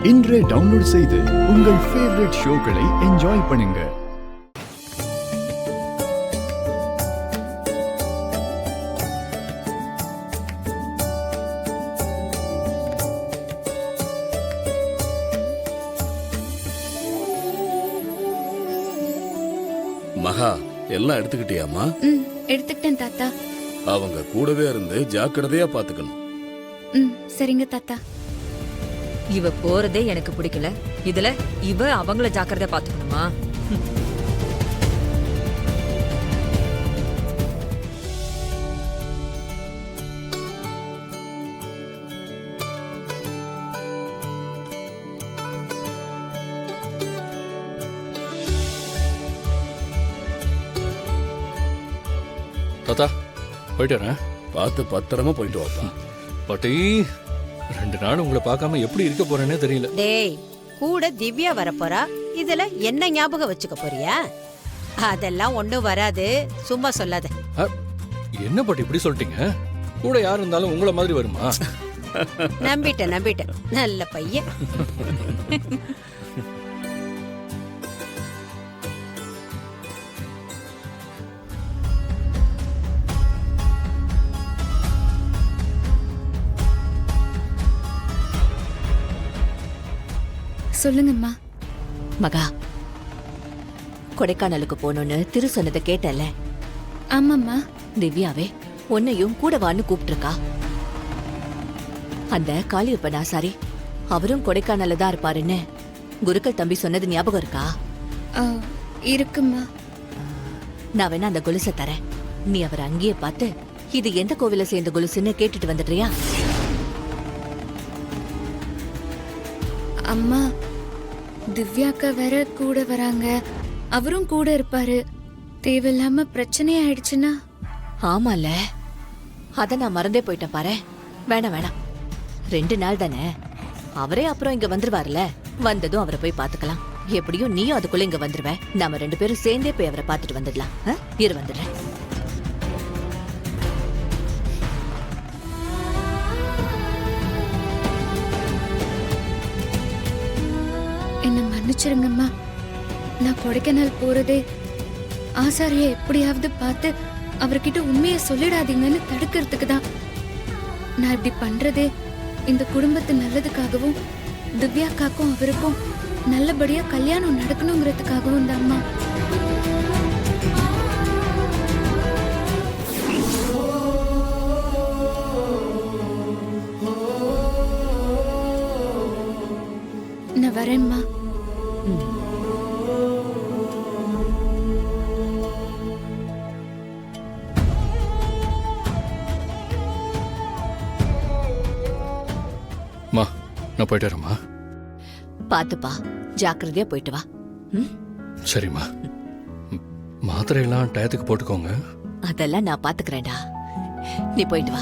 இன்றே டவுன்லோட் செய்து உங்கள் ஃபேவரட் ஷோக்களை என்ஜாய் பண்ணுங்க. மகா, எல்லாம் எடுத்துக்கிட்டியாமா? எடுத்துக்கிட்டேன் தாத்தா. அவங்க கூடவே இருந்து ஜாக்கிரதையா பாத்துக்கணும். சரிங்க தாத்தா. இவ போறதே எனக்கு பிடிக்கல. இதுல இவ அவங்கள ஜாக்கிரதையா பாத்துக்கணுமா? தாத்தா போயிட்டு வரேன். பார்த்து பத்திரமா போயிட்டு வாப்பா. பாட்டி, 2 நாள் உங்களை பார்க்காம எப்படி இருக்க போறேன்னே தெரியல. டேய், கூட திவ்யா வரப்போறா. இதுல என்ன ஞாபகம் வச்சுக்க போறியா? அதெல்லாம் ஒண்ணும் வராது, சும்மா சொல்லாத. என்ன பாட்டி இப்படி சொல்லிட்டீங்க? கூட யார் இருந்தாலும் உங்களை மாதிரி வருமா? நம்பிட்டேன் நல்ல பையன். சொல்லுங்கம்மா. மகா, கொடைக்கானலுக்கு போகணும்னு திரு சொன்னதை கேட்டல? ஆமாம்மா. திவ்யாவே உன்னையும் கூட வான்னு கூப்பிட்டுருக்கா. அந்த காளியப்பன் ஆசாரி அவரும் கொடைக்கானல்ல தான் இருப்பாருன்னு குருக்கள் தம்பி சொன்னது ஞாபகம் இருக்கா? இருக்குமா. நான் வேணா அந்த கொலுசை தரேன். நீ அவர் அங்கேயே பார்த்து இது எந்த கோவில சேர்ந்த கொலுசுன்னு கேட்டுட்டு வந்துடுறியா? அம்மா, திவ்யாக்கா வேற கூட வராங்க, அவரும் கூட இருப்பாரு. தேவையில்லாம பிரச்சனை ஆயிடுச்சுன்னா? ஆமால, அத நான் மறந்தே போயிட்டேன் பாரு. வேணாம், 2 நாள் தானே, அவரே அப்புறம் இங்க வந்துருவாருல. வந்ததும் அவரை போய் பாத்துக்கலாம். எப்படியும் நீயும் அதுக்குள்ள இங்க வந்துருவ. நாம 2 பேரும் சேர்ந்தே போய் அவரை பாத்துட்டு வந்துடலாம். இரு வந்துடுறேன். என்ன மன்னிச்சிருங்கம்மா. நான் கொடைக்கானல் போறதே ஆசாரிய எப்படியாவது பார்த்து அவர்கிட்ட உண்மையை சொல்லிடாதீங்கன்னு தடுக்கிறதுக்கு தான். நான் இப்படி பண்றதே இந்த குடும்பத்து நல்லதுக்காகவும் திவ்யாக்காக்கும் அவருக்கும் நல்லபடியா கல்யாணம் நடக்கணுங்கிறதுக்காகவும் தான் அம்மா. நான் வரேன்மா. மா, நான் போயிட்டு வரேம்மா. பாத்துப்பா, ஜாக்கிரதையா போயிட்டு வா. சரிம்மா. மாத்திரையெல்லாம் டயத்துக்கு போட்டுக்கோங்க. அதெல்லாம் நான் பாத்துக்கிறேன்டா. நீ போயிட்டு வா.